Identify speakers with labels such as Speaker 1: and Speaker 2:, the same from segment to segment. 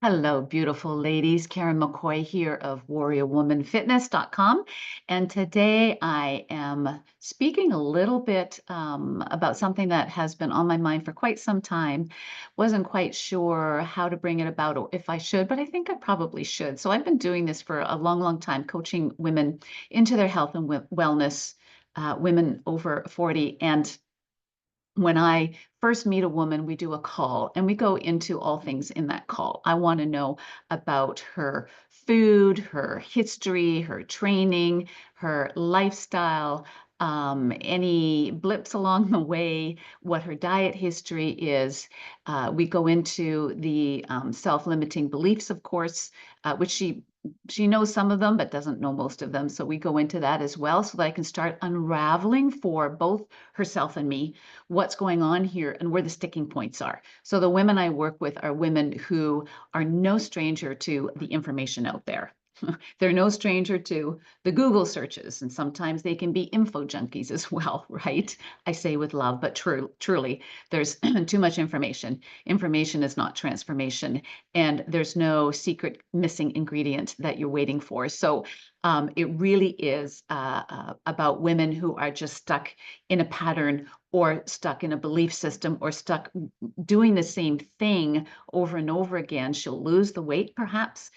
Speaker 1: Hello, beautiful ladies. Karen McCoy here of warriorwomanfitness.com. And today I am speaking a little bit about something that has been on my mind for quite some time. Wasn't quite sure how to bring it about or if I should, but I think I probably should. So I've been doing this for a long, long time, coaching women into their health and wellness, women over 40. And when I first meet a woman, we do a call and we go into all things in that call. I want to know about her food, her history, her training, her lifestyle, any blips along the way, what her diet history is. We go into the self-limiting beliefs, of course, which she knows some of them, but doesn't know most of them. So we go into that as well so that I can start unraveling for both herself and me what's going on here and where the sticking points are. So the women I work with are women who are no stranger to the information out there. They're no stranger to the Google searches, and sometimes they can be info junkies as well, right? I say with love, but truly, there's too much information. Information is not transformation, and there's no secret missing ingredient that you're waiting for. So it really is about women who are just stuck in a pattern or stuck in a belief system or stuck doing the same thing over and over again. She'll lose the weight, perhaps.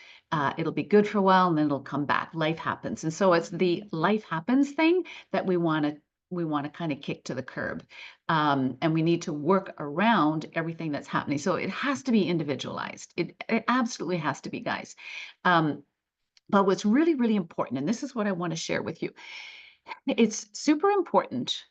Speaker 1: It'll be good for a while and then it'll come back. Life happens. And so it's the life happens thing that we want to kind of kick to the curb. And we need to work around everything that's happening. So it has to be individualized. It absolutely has to be, guys. But what's really, really important, and this is what I want to share with you, it's super important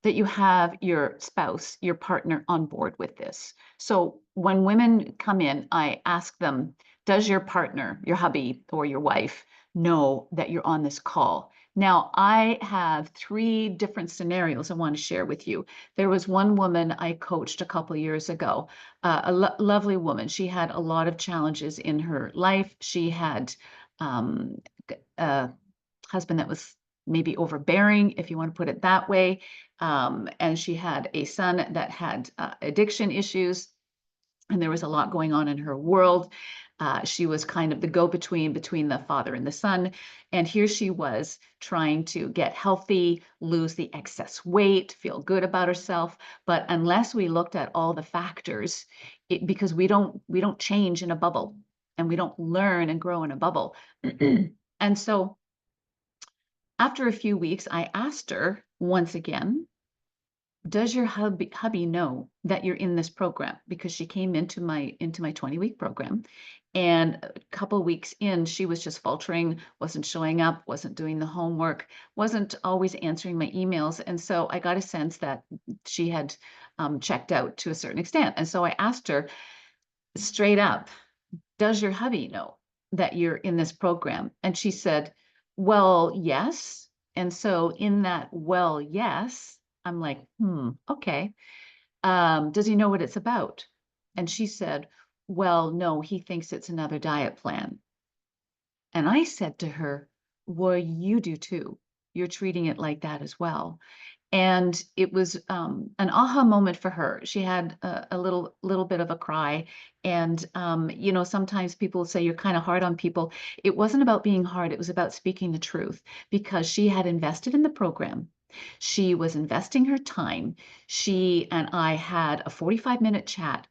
Speaker 1: that you have your spouse, your partner on board with this. So when women come in, I ask them, does your partner, your hubby or your wife know that you're on this call? Now, I have three different scenarios I want to share with you. There was one woman I coached a couple years ago, a lovely woman. She had a lot of challenges in her life. She had um, a husband that was maybe overbearing, if you want to put it that way. And she had a son that had addiction issues, and there was a lot going on in her world. She was kind of the go-between between the father and the son. And here she was trying to get healthy, lose the excess weight, feel good about herself. But unless we looked at all the factors, because we don't change in a bubble and we don't learn and grow in a bubble. And so after a few weeks, I asked her once again, does your hubby know that you're in this program? Because she came into my 20-week program, and a couple weeks in, she was just faltering, wasn't showing up, wasn't doing the homework, wasn't always answering my emails. And so I got a sense that she had checked out to a certain extent. And so I asked her straight up, does your hubby know that you're in this program? And she said, well, yes. And so in that, well, yes, I'm like, okay. Does he know what it's about? And she said, well, no, he thinks it's another diet plan. And I said to her, well, you do too. You're treating it like that as well. And it was an aha moment for her. She had a little bit of a cry. And sometimes people say you're kind of hard on people. It wasn't about being hard. It was about speaking the truth because she had invested in the program. She was investing her time. She and I had a 45-minute chat.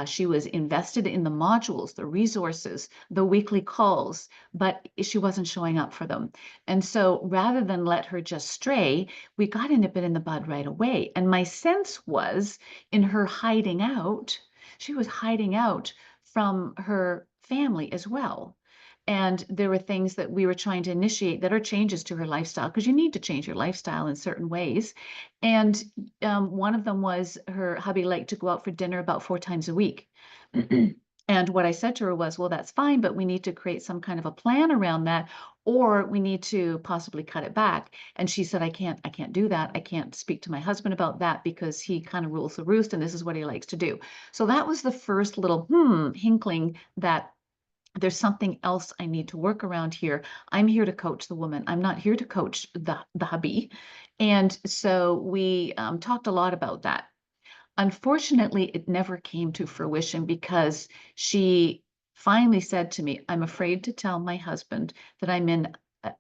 Speaker 1: She was invested in the modules, the resources, the weekly calls, but she wasn't showing up for them. And so rather than let her just stray, we got a nip it in the bud right away. And my sense was in her hiding out, she was hiding out from her family as well. And there were things that we were trying to initiate that are changes to her lifestyle, because you need to change your lifestyle in certain ways. And one of them was her hubby liked to go out for dinner about 4 times a week. And what I said to her was, well, that's fine, but we need to create some kind of a plan around that, or we need to possibly cut it back. And she said, I can't do that. I can't speak to my husband about that because he kind of rules the roost and this is what he likes to do. So that was the first little hinkling that there's something else I need to work around here. I'm here to coach the woman. I'm not here to coach the hubby. And so we talked a lot about that. Unfortunately, it never came to fruition because she finally said to me, I'm afraid to tell my husband that I'm in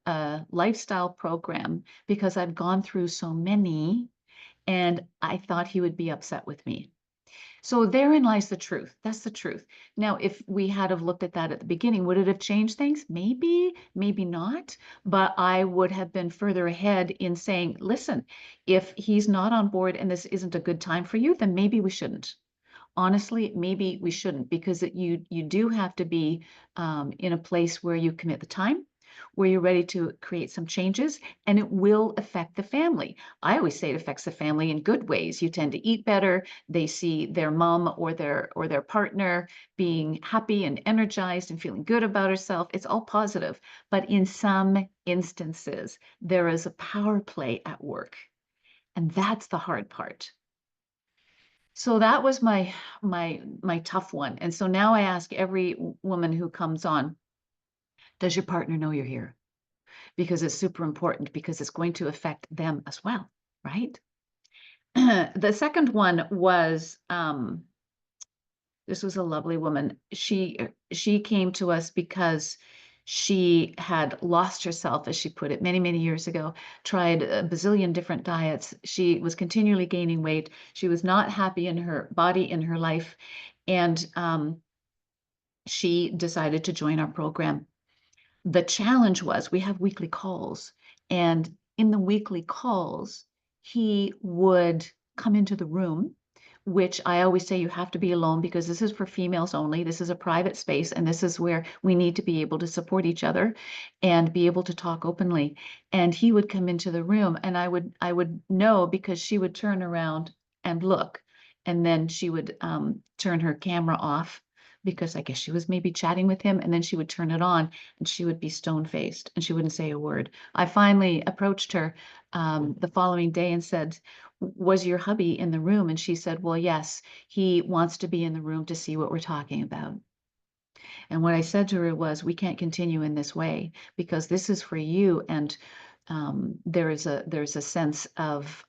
Speaker 1: a lifestyle program because I've gone through so many and I thought he would be upset with me. So therein lies the truth. That's the truth. Now, if we had have looked at that at the beginning, would it have changed things? Maybe, maybe not. But I would have been further ahead in saying, listen, if he's not on board and this isn't a good time for you, then maybe we shouldn't. Honestly, maybe we shouldn't, because you do have to be in a place where you commit the time, where you're ready to create some changes, and it will affect the family. I always say it affects the family in good ways. You tend to eat better. They see their mom or their partner being happy and energized and feeling good about herself. It's all positive. But in some instances, there is a power play at work, and that's the hard part. So that was my tough one. And so now I ask every woman who comes on, does your partner know you're here? Because it's super important, because it's going to affect them as well, right? The second one was this was a lovely woman. She came to us because she had lost herself, as she put it, many, many years ago, tried a bazillion different diets. She was continually gaining weight. She was not happy in her body, in her life. And she decided to join our program. The challenge was we have weekly calls, and in the weekly calls, he would come into the room, which I always say you have to be alone, because this is for females only. This is a private space, and this is where we need to be able to support each other and be able to talk openly. And he would come into the room, and I would know, because she would turn around and look, and then she would turn her camera off, because I guess she was maybe chatting with him, and then she would turn it on and she would be stone-faced and she wouldn't say a word. I finally approached her the following day and said, was your hubby in the room? And she said, well, yes, he wants to be in the room to see what we're talking about. And what I said to her was, we can't continue in this way, because this is for you. And there's a sense of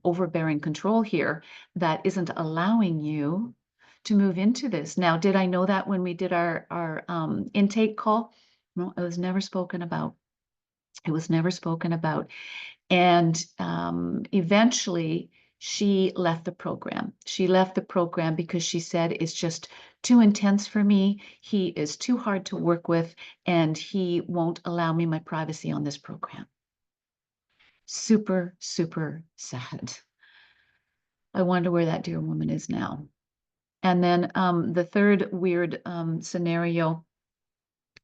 Speaker 1: overbearing control here that isn't allowing you to move into this. Now, did I know that when we did our intake call? No, it was never spoken about. It was never spoken about. And eventually, she left the program. She left the program because she said, it's just too intense for me. He is too hard to work with, and he won't allow me my privacy on this program. Super, super sad. I wonder where that dear woman is now. And then the third weird scenario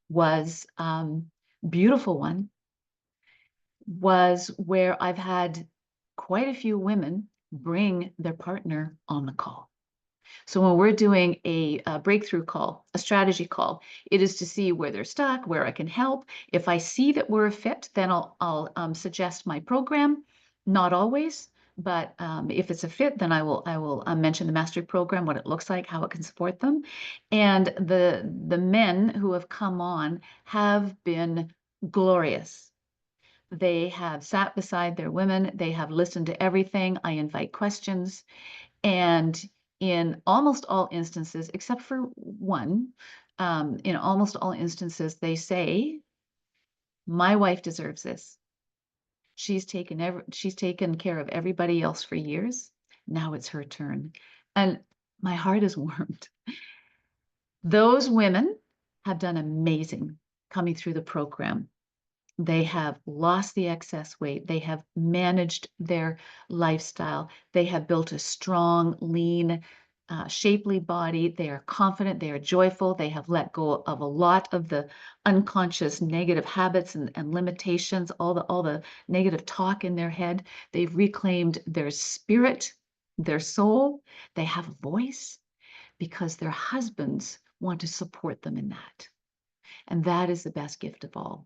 Speaker 1: was beautiful one, was where I've had quite a few women bring their partner on the call. So when we're doing a breakthrough call, a strategy call, it is to see where they're stuck, where I can help. If I see that we're a fit, then I'll suggest my program. Not always, but if it's a fit, then I will mention the mastery program, what it looks like, how it can support them. And the men who have come on have been glorious. They have sat beside their women. They have listened to everything. I invite questions. And in almost all instances, except for one, in almost all instances, they say, my wife deserves this. She's taken care of everybody else for years. Now it's her turn. And my heart is warmed. Those women have done amazing coming through the program. They have lost the excess weight. They have managed their lifestyle. They have built a strong, lean, shapely body. They are confident. They are joyful. They have let go of a lot of the unconscious negative habits and limitations, all the negative talk in their head. They've reclaimed their spirit, their soul. They have a voice because their husbands want to support them in that. And that is the best gift of all.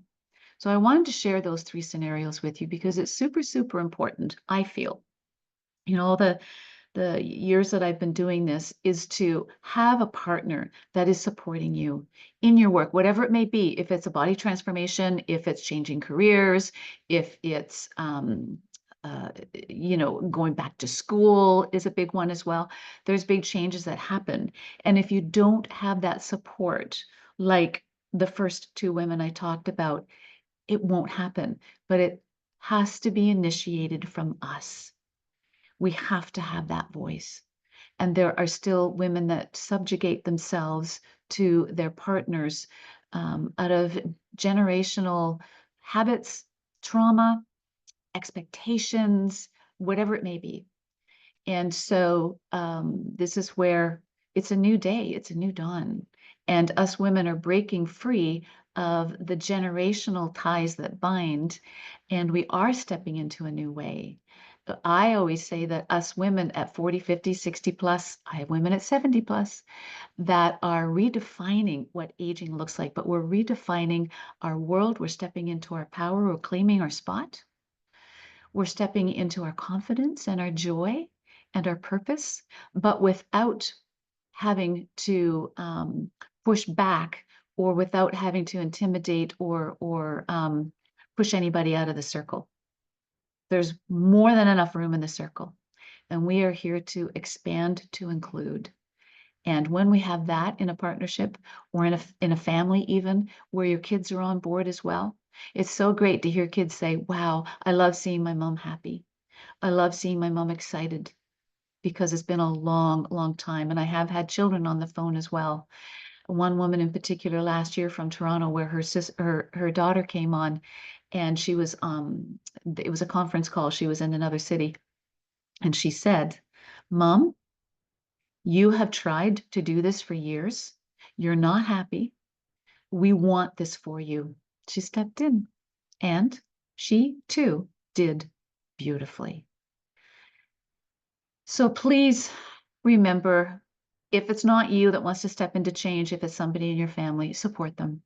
Speaker 1: So I wanted to share those three scenarios with you because it's super, super important, I feel. All the years that I've been doing this is to have a partner that is supporting you in your work, whatever it may be. If it's a body transformation, if it's changing careers, if it's going back to school is a big one as well. There's big changes that happen. And if you don't have that support, like the first two women I talked about, it won't happen. But it has to be initiated from us. We have to have that voice. And there are still women that subjugate themselves to their partners out of generational habits, trauma, expectations, whatever it may be. And so this is where it's a new day, it's a new dawn. And us women are breaking free of the generational ties that bind, and we are stepping into a new way. I always say that us women at 40, 50, 60 plus, I have women at 70 plus, that are redefining what aging looks like, but we're redefining our world. We're stepping into our power, we're claiming our spot. We're stepping into our confidence and our joy and our purpose, but without having to push back or without having to intimidate or push anybody out of the circle. There's more than enough room in the circle, and we are here to expand to include. And when we have that in a partnership or in a family, even where your kids are on board as well, it's so great to hear kids say, wow, I love seeing my mom happy. I love seeing my mom excited, because it's been a long, long time. And I have had children on the phone as well. One woman in particular last year from Toronto, where her daughter came on, and she was it was a conference call. She was in another city, and she said, Mom, you have tried to do this for years. You're not happy. We want this for you. She stepped in, and she too did beautifully. So please remember, if it's not you that wants to step into change, if it's somebody in your family, support them.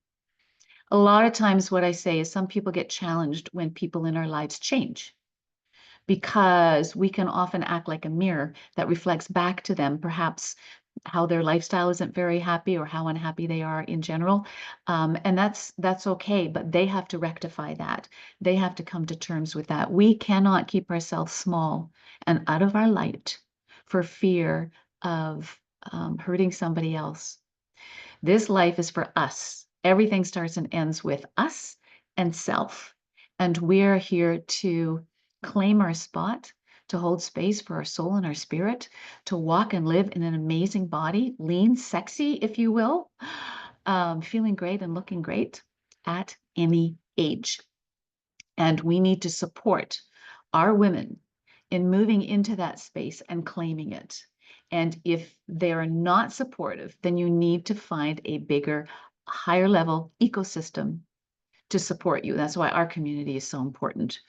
Speaker 1: A lot of times what I say is some people get challenged when people in our lives change, because we can often act like a mirror that reflects back to them, perhaps how their lifestyle isn't very happy or how unhappy they are in general. And that's okay, but they have to rectify that. They have to come to terms with that. We cannot keep ourselves small and out of our light for fear of hurting somebody else. This life is for us. Everything starts and ends with us and self. And we're here to claim our spot, to hold space for our soul and our spirit, to walk and live in an amazing body, lean, sexy, if you will, feeling great and looking great at any age. And we need to support our women in moving into that space and claiming it. And if they're not supportive, then you need to find a bigger, higher level ecosystem to support you. That's why our community is so important,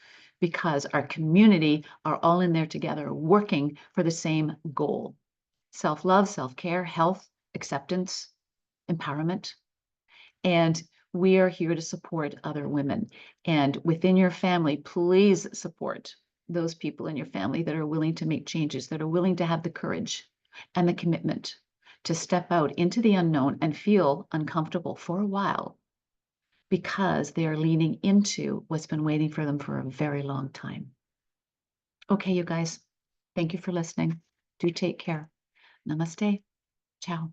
Speaker 1: because our community are all in there together working for the same goal: self-love, self-care, health, acceptance, empowerment. And we are here to support other women. And within your family, please support those people in your family that are willing to make changes, that are willing to have the courage and the commitment to step out into the unknown and feel uncomfortable for a while, because they are leaning into what's been waiting for them for a very long time. Okay, you guys, thank you for listening. Do take care. Namaste. Ciao.